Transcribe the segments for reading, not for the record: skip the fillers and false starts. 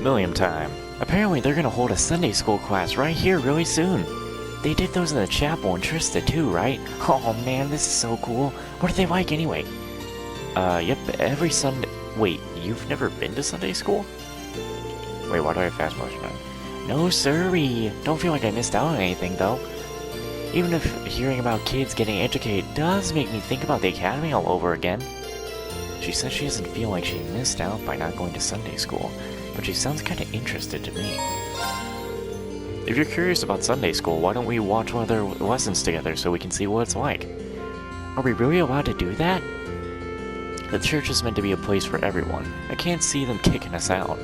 Millium time. Apparently they're gonna hold a Sunday school class right here really soon. They did those in the chapel in Trista too, right? Oh man, this is so cool. What are they like anyway? Yep, every Sunday... Wait, you've never been to Sunday school? Wait, why do I have fast motion on? No sirree. Don't feel like I missed out on anything though. Even if hearing about kids getting educated does make me think about the academy all over again. She says she doesn't feel like she missed out by not going to Sunday school, but she sounds kinda interested to me. If you're curious about Sunday school, why don't we watch one of their lessons together so we can see what it's like? Are we really allowed to do that? The church is meant to be a place for everyone. I can't see them kicking us out.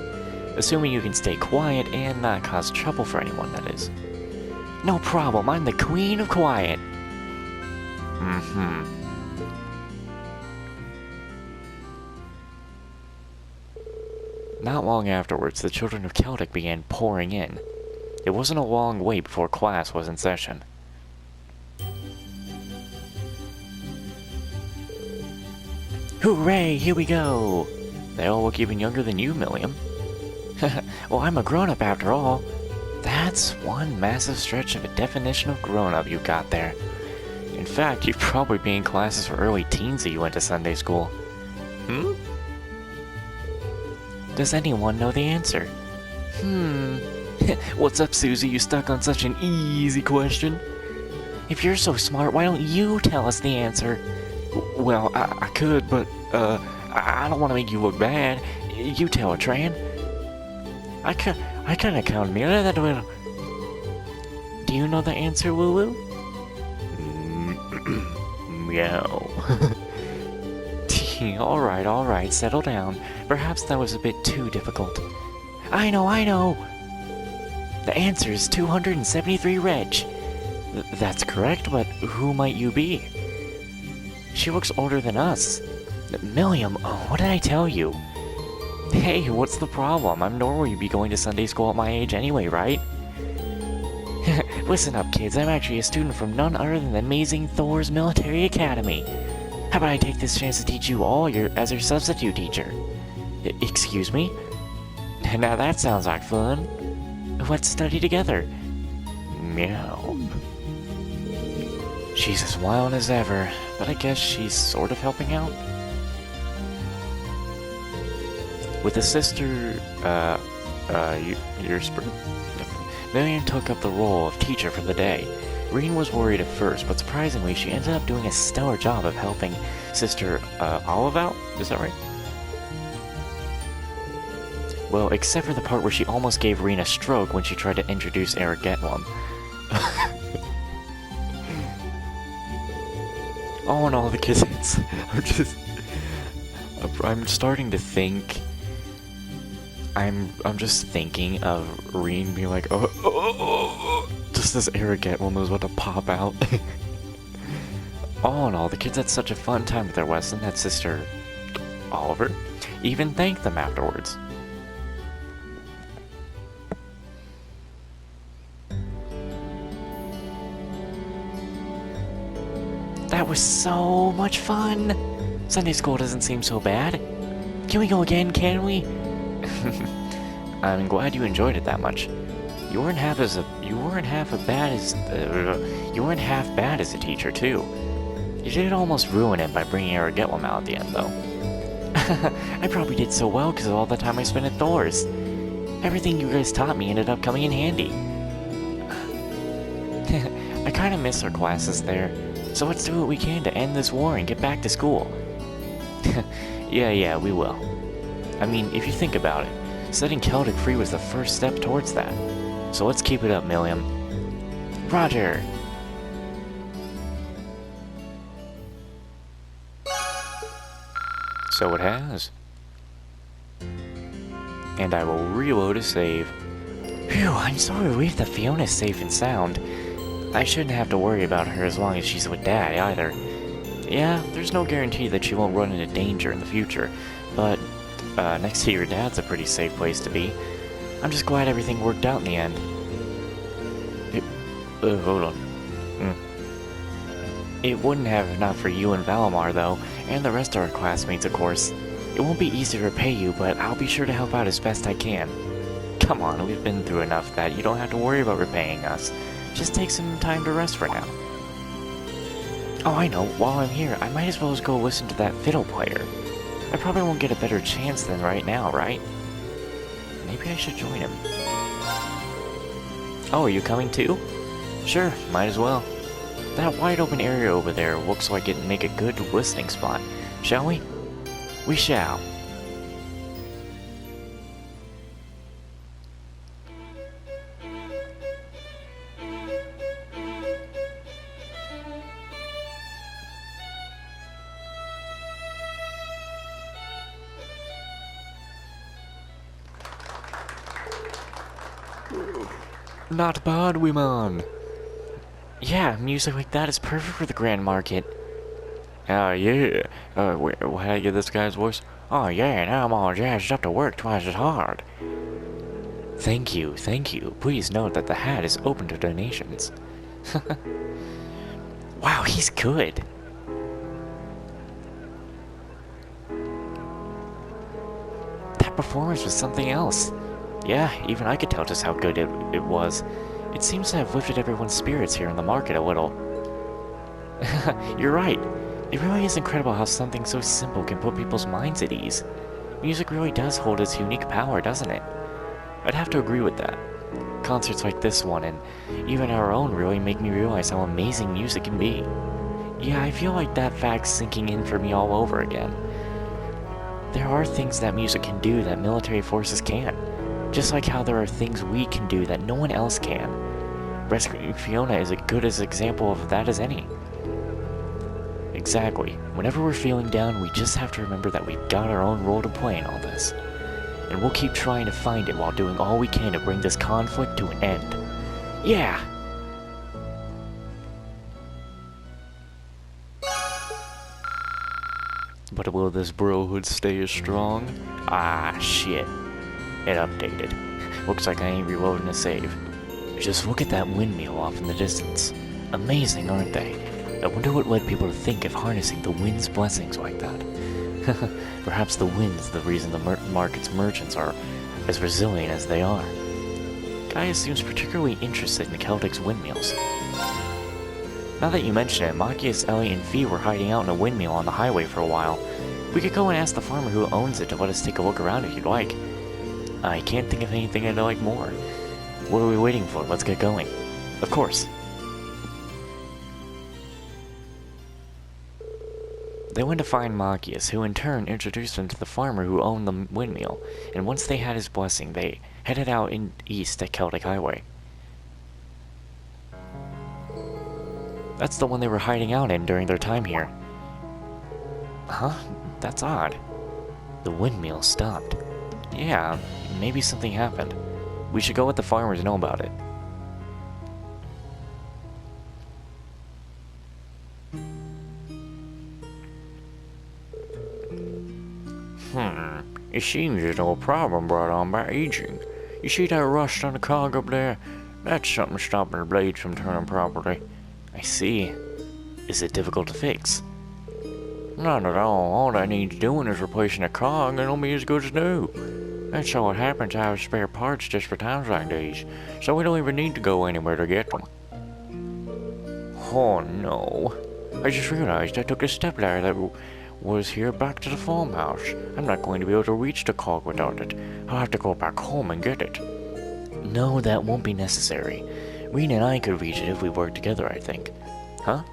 Assuming you can stay quiet and not cause trouble for anyone, that is. No problem, I'm the queen of quiet. Not long afterwards, the children of Celtic began pouring in. It wasn't a long wait before class was in session. Hooray, here we go! They all look even younger than you, Millium. Well, I'm a grown-up after all. That's one massive stretch of a definition of grown-up you got there. In fact, you'd probably be in classes for early teens if you went to Sunday school. Does anyone know the answer? What's up, Susie? You stuck on such an easy question? If you're so smart, why don't you tell us the answer? Well, I could, but, I don't want to make you look bad. You tell it, Tran. I kinda counted me that will. Do you know the answer, Woo-Woo? Meow. Alright, settle down. Perhaps that was a bit too difficult. I know! The answer is 273 Reg. That's correct, but who might you be? She looks older than us. Millium, what did I tell you? Hey, what's the problem? I'm normally be going to Sunday school at my age anyway, right? Listen up, kids. I'm actually a student from none other than the amazing Thor's Military Academy. How about I take this chance to teach you all as your substitute teacher? Excuse me? Now that sounds like fun. Let's study together. Meow. She's as wild as ever, but I guess she's sort of helping out. With a sister, Millium took up the role of teacher for the day. Reen was worried at first, but surprisingly, she ended up doing a stellar job of helping Sister Olive out? Is that right? Well, except for the part where she almost gave Reen a stroke when she tried to introduce Eric Getwam. All in all, the kids are just... I'm starting to think... I'm just thinking of Reen being like, just as Eric Getwam was about to pop out. All in all, the kids had such a fun time with their lesson that Sister Oliver even thanked them afterwards. That was so much fun! Sunday school doesn't seem so bad. Can we go again, can we? I'm glad you enjoyed it that much. You weren't half bad as a teacher too. You did almost ruin it by bringing Eric Getwam out at the end, though. I probably did so well because of all the time I spent at Thor's. Everything you guys taught me ended up coming in handy. I kind of miss our classes there, so let's do what we can to end this war and get back to school. Yeah, we will. I mean, if you think about it, setting Celtic free was the first step towards that. So let's keep it up, Millium. Roger! So it has. And I will reload a save. Phew, I'm so relieved that Fiona's safe and sound. I shouldn't have to worry about her as long as she's with Dad, either. Yeah, there's no guarantee that she won't run into danger in the future, but next to your dad's a pretty safe place to be. I'm just glad everything worked out in the end. Hold on. It wouldn't have if not for you and Valimar, though, and the rest of our classmates, of course. It won't be easy to repay you, but I'll be sure to help out as best I can. Come on, we've been through enough that you don't have to worry about repaying us. Just take some time to rest for now. Oh, I know, while I'm here, I might as well just go listen to that fiddle player. I probably won't get a better chance than right now, right? Maybe I should join him. Oh, are you coming too? Sure, might as well. That wide open area over there looks like it'd make a good listening spot. Shall we? We shall. Not bad, woman. Yeah, music like that is perfect for the Grand Market. Yeah. How do I get this guy's voice? Oh yeah, now I'm all jazzed up to work twice as hard. Thank you. Please note that the hat is open to donations. Wow, he's good. That performance was something else. Yeah, even I could tell just how good it was. It seems to have lifted everyone's spirits here in the market a little. You're right. It really is incredible how something so simple can put people's minds at ease. Music really does hold its unique power, doesn't it? I'd have to agree with that. Concerts like this one, and even our own, really make me realize how amazing music can be. Yeah, I feel like that fact's sinking in for me all over again. There are things that music can do that military forces can't. Just like how there are things we can do that no one else can. Rescuing Fiona is as good an example of that as any. Exactly. Whenever we're feeling down, we just have to remember that we've got our own role to play in all this. And we'll keep trying to find it while doing all we can to bring this conflict to an end. Yeah! But will this brohood stay as strong? Ah, shit. It updated. Looks like I ain't reloading a save. Just look at that windmill off in the distance. Amazing, aren't they? I wonder what led people to think of harnessing the wind's blessings like that. Perhaps the wind's the reason the market's merchants are as resilient as they are. Gaia seems particularly interested in Celtic's windmills. Now that you mention it, Machias, Ellie, and Fee were hiding out in a windmill on the highway for a while. We could go and ask the farmer who owns it to let us take a look around if you'd like. I can't think of anything I'd like more. What are we waiting for? Let's get going. Of course. They went to find Machias, who in turn introduced them to the farmer who owned the windmill, and once they had his blessing, they headed out east at Celtic Highway. That's the one they were hiding out in during their time here. Huh? That's odd. The windmill stopped. Yeah, maybe something happened. We should go let the farmers know about it. It seems there's no problem brought on by aging. You see that rust on the cog up there? That's something stopping the blades from turning properly. I see. Is it difficult to fix? Not at all. All that needs doing is replacing the cog and it'll be as good as new. That's how it happens to have spare parts just for times like these, so we don't even need to go anywhere to get them. Oh no. I just realized I took a stepladder that was here back to the farmhouse. I'm not going to be able to reach the cog without it. I'll have to go back home and get it. No, that won't be necessary. Rena and I could reach it if we work together, I think. Huh?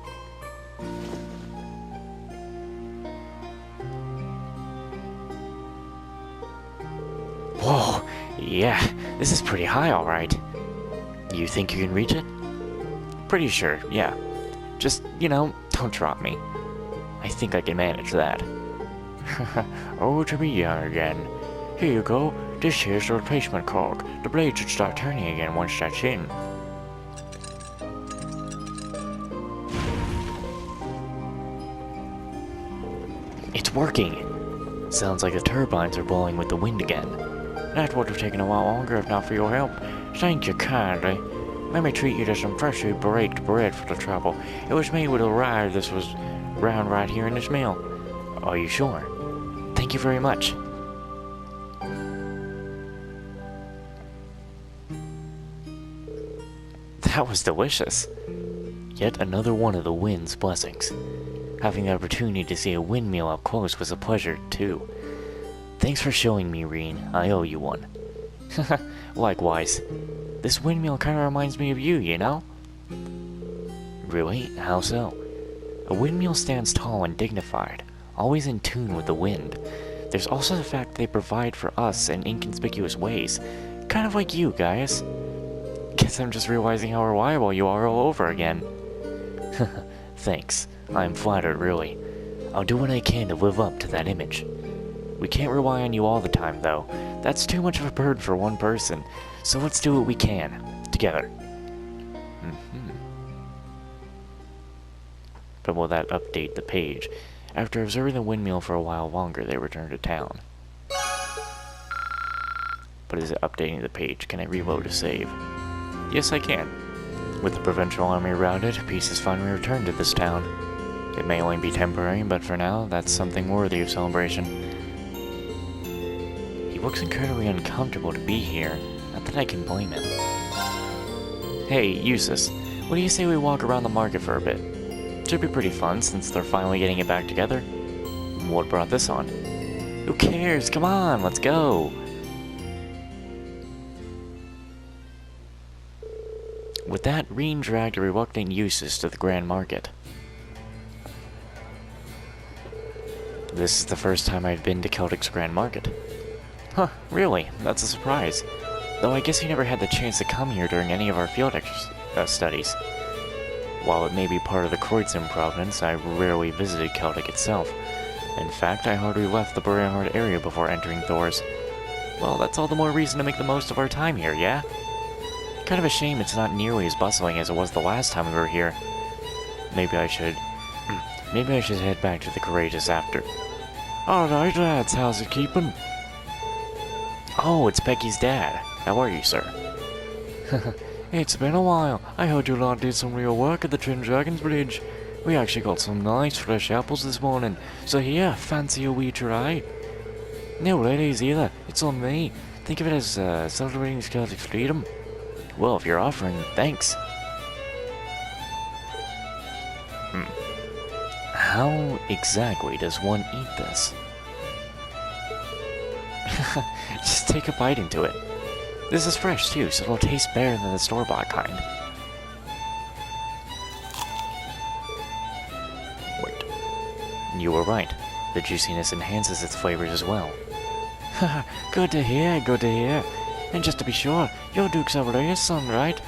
Whoa, yeah, this is pretty high, alright. You think you can reach it? Pretty sure, yeah. Just, don't drop me. I think I can manage that. Oh, to be young again. Here you go. This here's the replacement cog. The blade should start turning again once that's in. It's working! Sounds like the turbines are blowing with the wind again. That would have taken a while longer if not for your help. Thank you kindly. Let me treat you to some freshly baked bread for the trouble. It was made with a rye this was ground right here in this mill. Are you sure? Thank you very much. That was delicious. Yet another one of the wind's blessings. Having the opportunity to see a windmill up close was a pleasure, too. Thanks for showing me, Reen. I owe you one. Likewise. This windmill kinda reminds me of you, you know? Really? How so? A windmill stands tall and dignified, always in tune with the wind. There's also the fact they provide for us in inconspicuous ways, kind of like you guys. Guess I'm just realizing how reliable you are all over again. Thanks. I'm flattered, really. I'll do what I can to live up to that image. We can't rely on you all the time, though. That's too much of a burden for one person, so let's do what we can, together. But will that update the page? After observing the windmill for a while longer, they return to town. But is it updating the page? Can I reload to save? Yes, I can. With the provincial army routed, peace has finally returned to this town. It may only be temporary, but for now, that's something worthy of celebration. He looks incredibly uncomfortable to be here. Not that I can blame him. Hey, Eustace, what do you say we walk around the market for a bit? Should be pretty fun since they're finally getting it back together. What brought this on? Who cares? Come on, let's go! With that, Reen dragged a reluctant Eustace to the Grand Market. This is the first time I've been to Celtic's Grand Market. Huh, really? That's a surprise. Though I guess he never had the chance to come here during any of our field studies. While it may be part of the Kreutzen province, I rarely visited Celtic itself. In fact, I hardly left the Berehard area before entering Thor's. Well, that's all the more reason to make the most of our time here, yeah? Kind of a shame it's not nearly as bustling as it was the last time we were here. Maybe I should head back to the Courageous after. Alright lads, how's it keeping? Oh, it's Becky's dad. How are you, sir? It's been a while. I heard you lot did some real work at the Twin Dragons Bridge. We actually got some nice fresh apples this morning, so here, fancy a wee try? No ladies either, it's on me. Think of it as celebrating Celtic freedom. Well, if you're offering, thanks. How exactly does one eat this? Just take a bite into it. This is fresh too, so it'll taste better than the store-bought kind. Wait. You were right. The juiciness enhances its flavors as well. Haha, good to hear, good to hear. And just to be sure, you're Duke's Aurelius' son, right?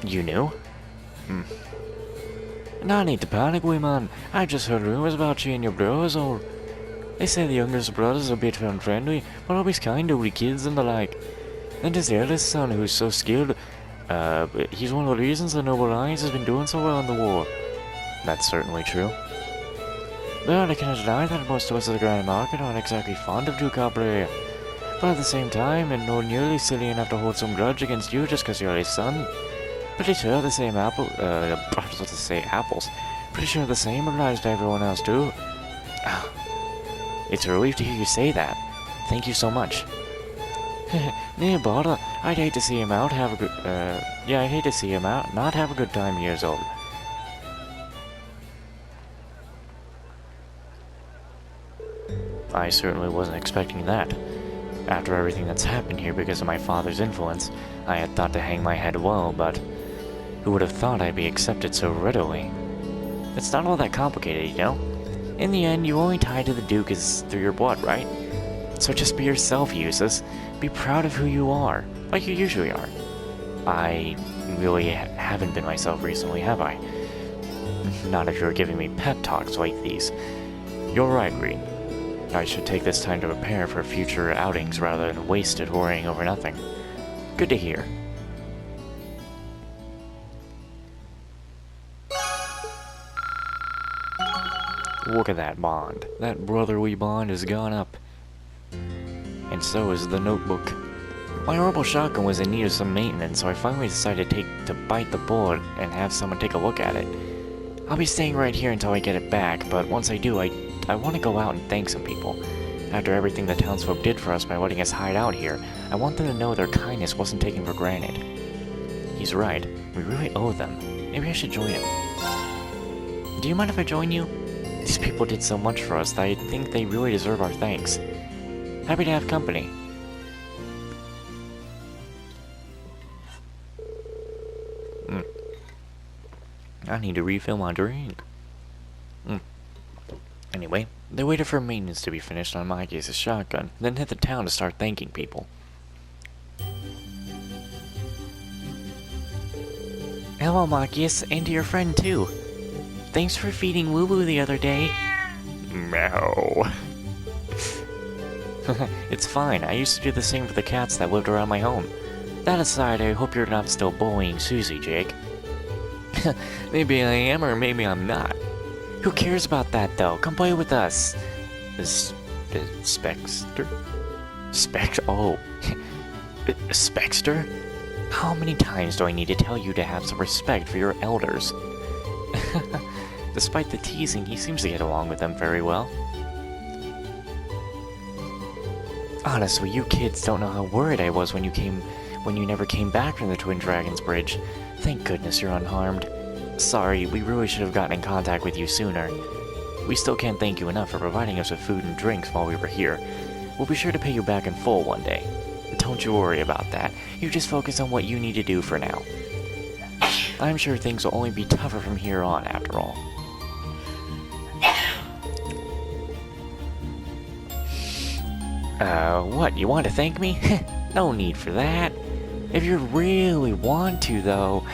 You knew? No need to panic, wee man. I just heard rumors about you and your brothers all. They say the youngest brother's a bit unfriendly, but always kind to the kids and the like. And his eldest son, who's so skilled, he's one of the reasons the Noble Alliance has been doing so well in the war. That's certainly true. But I cannot deny that most of us at the Grand Market aren't exactly fond of Duke Abreu. But at the same time, and no nearly silly enough to hold some grudge against you just because you're his son. Pretty sure the same I was about to say apples. Pretty sure the same applies to everyone else too. It's a relief to hear you say that. Thank you so much. No bother. I'd hate to see him out, have a good, yeah, I'd hate to see him out, not have a good time years old. I certainly wasn't expecting that. After everything that's happened here because of my father's influence, I had thought to hang my head low, but who would have thought I'd be accepted so readily? It's not all that complicated, you know? In the end, you only tied to the Duke is through your blood, right? So just be yourself, Eustace. Be proud of who you are, like you usually are. I really haven't been myself recently, have I? Not if you're giving me pep talks like these. You're right, Green. I should take this time to prepare for future outings rather than waste it worrying over nothing. Good to hear. Look at that bond. That brotherly bond has gone up. And so is the notebook. My horrible shotgun was in need of some maintenance, so I finally decided to bite the bullet and have someone take a look at it. I'll be staying right here until I get it back, but once I do, I want to go out and thank some people. After everything the townsfolk did for us by letting us hide out here, I want them to know their kindness wasn't taken for granted. He's right. We really owe them. Maybe I should join him. Do you mind if I join you? These people did so much for us that I think they really deserve our thanks. Happy to have company. I need to refill my drink. Anyway, they waited for maintenance to be finished on my case's shotgun, then hit the town to start thanking people. Hello, Machias, and to your friend too. Thanks for feeding Woo Woo the other day. Meow. It's fine, I used to do the same for the cats that lived around my home. That aside, I hope you're not still bullying Susie, Jake. Maybe I am, or maybe I'm not. Who cares about that, though? Come play with us. Spexter? Oh. Spexter? How many times do I need to tell you to have some respect for your elders? Despite the teasing, he seems to get along with them very well. Honestly, you kids don't know how worried I was when you never came back from the Twin Dragons Bridge. Thank goodness you're unharmed. Sorry, we really should have gotten in contact with you sooner. We still can't thank you enough for providing us with food and drinks while we were here. We'll be sure to pay you back in full one day. Don't you worry about that. You just focus on what you need to do for now. I'm sure things will only be tougher from here on, after all. What? You want to thank me? No need for that. If you really want to, though,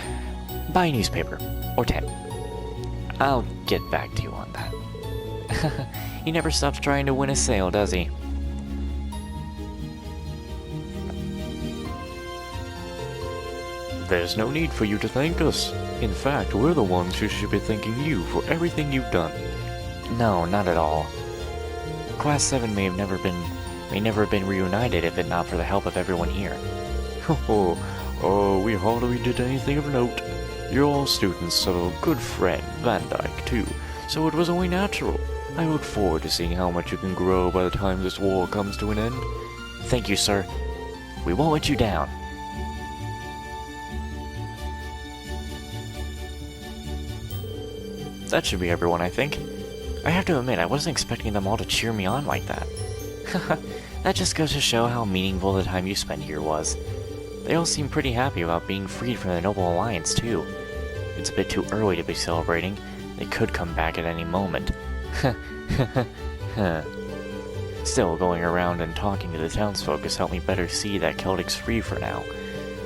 buy a newspaper. Or 10. I'll get back to you on that. He never stops trying to win a sale, does he? There's no need for you to thank us. In fact, we're the ones who should be thanking you for everything you've done. No, not at all. Class 7 may never have been reunited if it not for the help of everyone here. We hardly did anything of note. You're all students of a good friend, Van Dyke, too, so it was only natural. I look forward to seeing how much you can grow by the time this war comes to an end. Thank you, sir. We won't let you down. That should be everyone, I think. I have to admit, I wasn't expecting them all to cheer me on like that. That just goes to show how meaningful the time you spent here was. They all seem pretty happy about being freed from the Noble Alliance, too. It's a bit too early to be celebrating. They could come back at any moment. Still, going around and talking to the townsfolk has helped me better see that Celtic's free for now.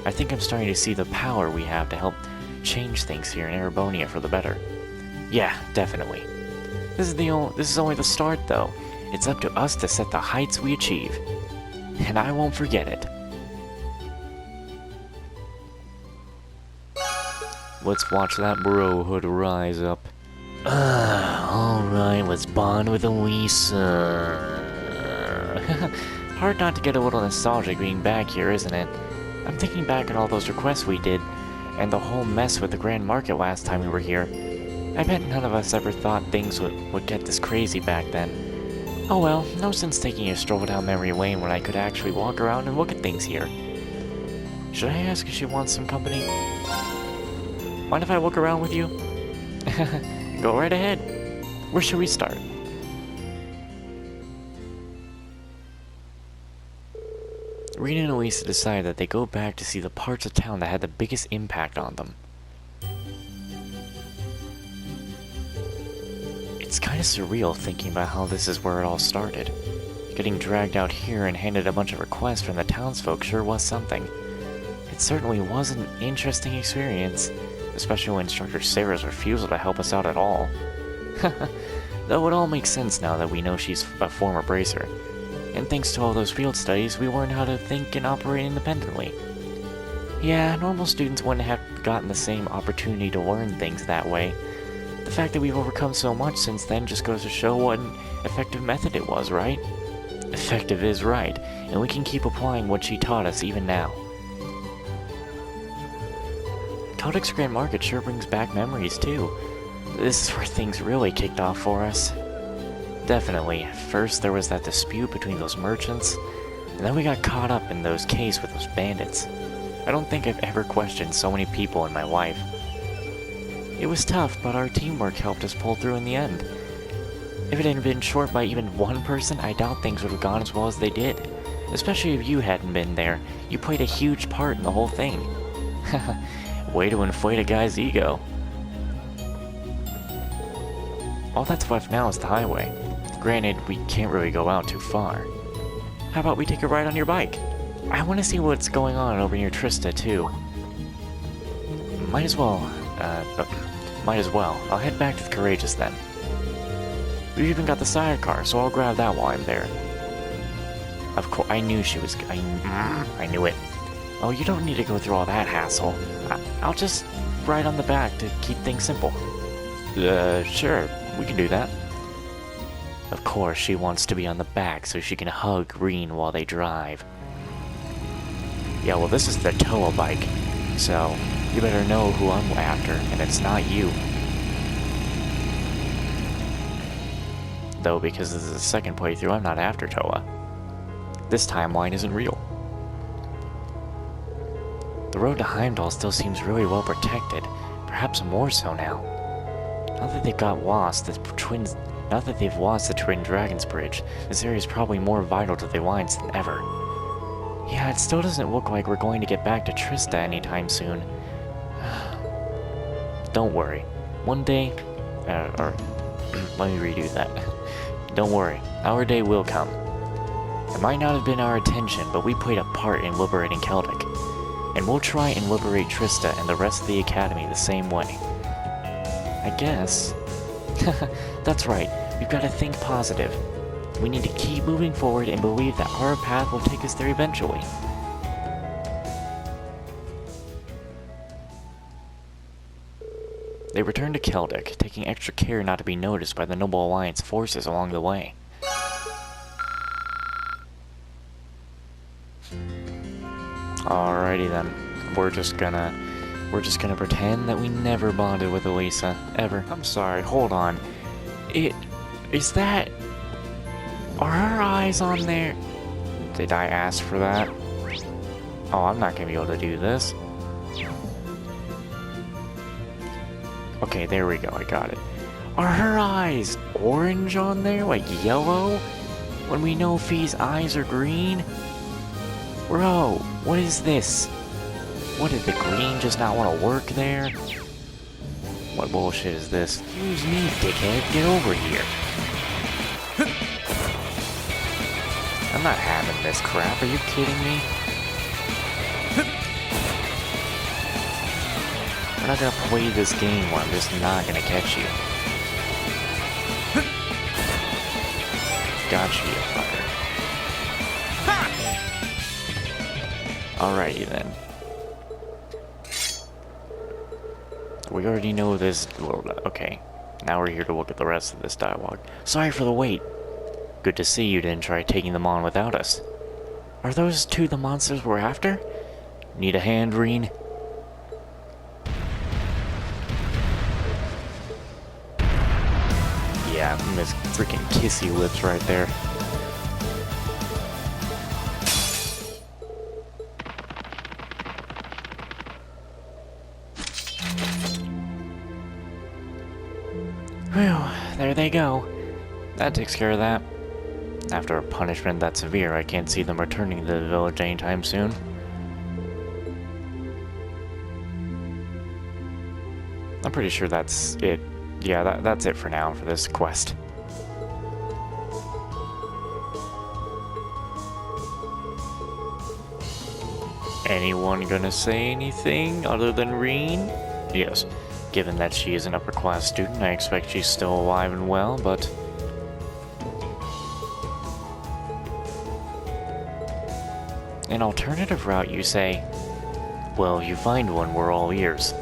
I think I'm starting to see the power we have to help change things here in Erebonia for the better. Yeah, definitely. This is only the start, though. It's up to us to set the heights we achieve. And I won't forget it. Let's watch that brohood rise up. Alright, let's bond with Elisa. Hard not to get a little nostalgic being back here, isn't it? I'm thinking back at all those requests we did, and the whole mess with the Grand Market last time we were here. I bet none of us ever thought things would get this crazy back then. Oh well, no sense taking a stroll down memory lane when I could actually walk around and look at things here. Should I ask if she wants some company? Mind if I walk around with you? Go right ahead. Where should we start? Rena and Elisa decide that they go back to see the parts of town that had the biggest impact on them. It's kinda surreal thinking about how this is where it all started. Getting dragged out here and handed a bunch of requests from the townsfolk sure was something. It certainly was an interesting experience, especially when Instructor Sarah's refusal to help us out at all. Though it all makes sense now that we know she's a former bracer. And thanks to all those field studies, we learned how to think and operate independently. Yeah, normal students wouldn't have gotten the same opportunity to learn things that way. The fact that we've overcome so much since then just goes to show what an effective method it was, right? Effective is right, and we can keep applying what she taught us even now. Celtic's Grand Market sure brings back memories, too. This is where things really kicked off for us. Definitely. First, there was that dispute between those merchants, and then we got caught up in those cases with those bandits. I don't think I've ever questioned so many people in my life. It was tough, but our teamwork helped us pull through in the end. If it hadn't been short by even one person, I doubt things would have gone as well as they did. Especially if you hadn't been there. You played a huge part in the whole thing. Way to inflate a guy's ego. All that's left now is the highway. Granted, we can't really go out too far. How about we take a ride on your bike? I want to see what's going on over near Trista, too. Might as well. I'll head back to the Courageous then. We've even got the sidecar, so I'll grab that while I'm there. Of course, I knew she was. I knew it. Oh, you don't need to go through all that hassle. I'll just ride on the back to keep things simple. Sure, we can do that. Of course, she wants to be on the back so she can hug Green while they drive. Yeah, well, this is the Toa bike, so you better know who I'm after, and it's not you. Though, because this is the second playthrough, I'm not after Toa. This timeline isn't real. The road to Heimdall still seems really well protected, perhaps more so now. Now that they've lost the Twin Dragons Bridge, this area is probably more vital to the Alliance than ever. Yeah, it still doesn't look like we're going to get back to Trista anytime soon. Don't worry. One day, let me redo that. Don't worry, our day will come. It might not have been our intention, but we played a part in liberating Celtic. And we'll try and liberate Trista and the rest of the Academy the same way. I guess. That's right, we've got to think positive. We need to keep moving forward and believe that our path will take us there eventually. They returned to Celtic, taking extra care not to be noticed by the Noble Alliance forces along the way. Alrighty then. We're just gonna pretend that we never bonded with Elisa, ever. I'm sorry, hold on. Are her eyes on there? Did I ask for that? Oh, I'm not gonna be able to do this. Okay, there we go, I got it. Are her eyes orange on there, like yellow? When we know Fee's eyes are green? Bro, what is this? What, did the green just not want to work there? What bullshit is this? Excuse me, dickhead, get over here. I'm not having this crap, are you kidding me? We're not gonna play this game where I'm just not gonna catch you. Gotcha, you fucker. Alrighty then. We already know this. Okay, now we're here to look at the rest of this dialogue. Sorry for the wait. Good to see you didn't try taking them on without us. Are those two the monsters we're after? Need a hand, Reen? Yeah, Miss freaking kissy lips right there. Whew, there they go. That takes care of that. After a punishment that severe, I can't see them returning to the village anytime soon. I'm pretty sure that's it. Yeah, that's it for now for this quest. Anyone gonna say anything other than Reen? Yes. Given that she is an upper class student, I expect she's still alive and well, but... An alternative route, you say? Well, if you find one, we're all ears.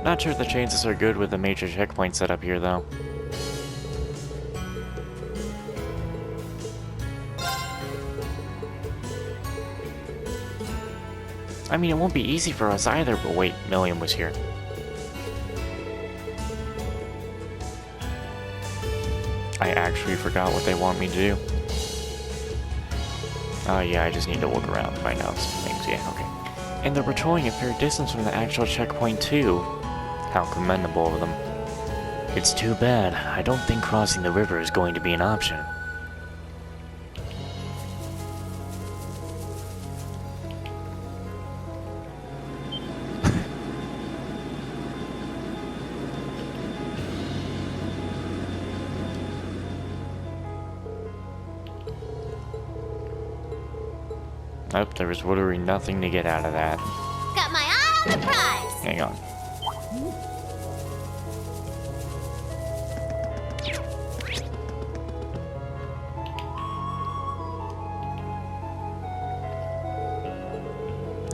Not sure the chances are good with the major checkpoint set up here, though. I mean, it won't be easy for us either, but wait, Millium was here. I actually forgot what they want me to do. Oh yeah, I just need to look around and find out some things. Yeah, okay. And they're patrolling a fair distance from the actual checkpoint too. How commendable of them. It's too bad. I don't think crossing the river is going to be an option. Nope, there was literally nothing to get out of that. Got my eye on the prize! Hang on.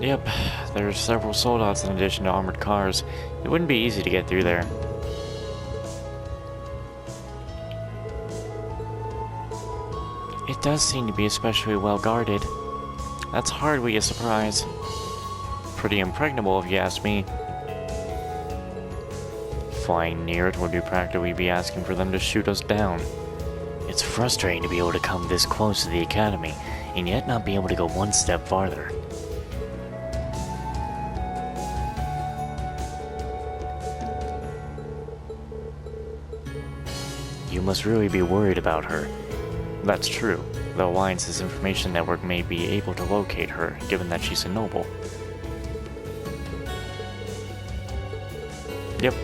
Yep, there's several sold-outs in addition to armored cars. It wouldn't be easy to get through there. It does seem to be especially well guarded. That's hardly a surprise. Pretty impregnable if you ask me. Flying near it would be practically be asking for them to shoot us down. It's frustrating to be able to come this close to the academy, and yet not be able to go one step farther. You must really be worried about her. That's true. The Alliance's information network may be able to locate her, given that she's a noble. Yep.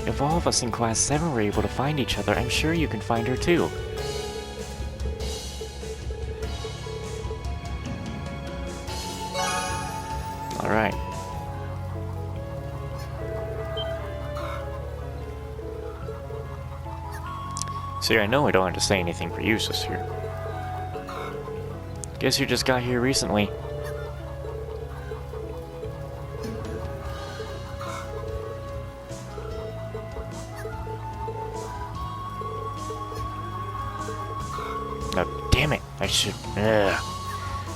If all of us in Class 7 were able to find each other, I'm sure you can find her too. Alright. See, I know I don't have to say anything for useless here. Guess you just got here recently. Oh, damn it! I should...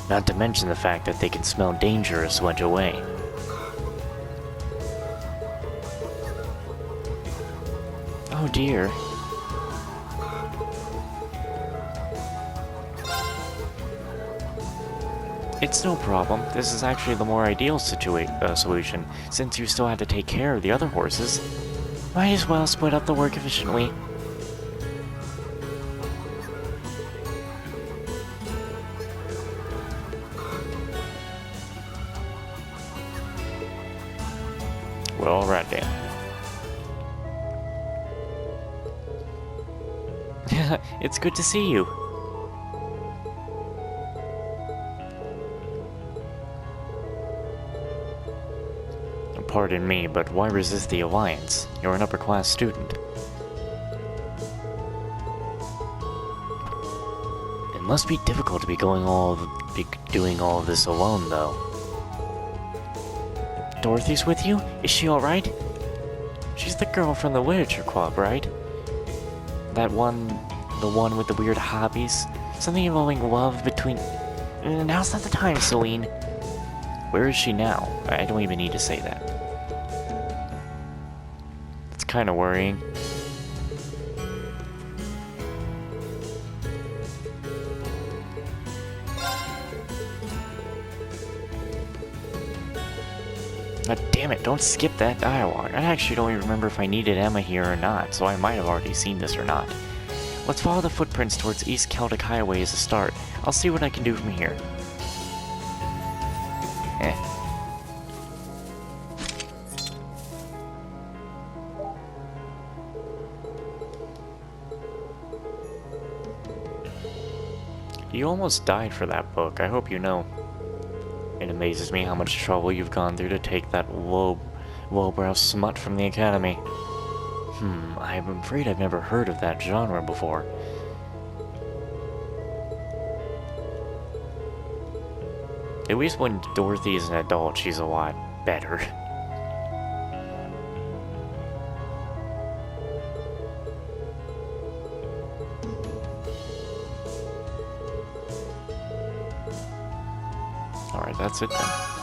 Not to mention the fact that they can smell danger a switch away. Oh dear. It's no problem. This is actually the more ideal solution, since you still have to take care of the other horses. Might as well split up the work efficiently. Well, alright then. It's good to see you. Pardon me, but why resist the Alliance? You're an upper-class student. It must be difficult to be doing all of this alone, though. Dorothy's with you? Is she alright? She's the girl from the literature club, right? The one with the weird hobbies? Something involving love between... Now's not the time, Celine. Where is she now? I don't even need to say that. It's kind of worrying. God damn it, don't skip that dialogue. I actually don't even remember if I needed Emma here or not, so I might have already seen this or not. Let's follow the footprints towards East Celtic Highway as a start. I'll see what I can do from here. You almost died for that book, I hope you know. It amazes me how much trouble you've gone through to take that lowbrow smut from the Academy. I'm afraid I've never heard of that genre before. At least when Dorothy is an adult, she's a lot better. Alright, that's it then.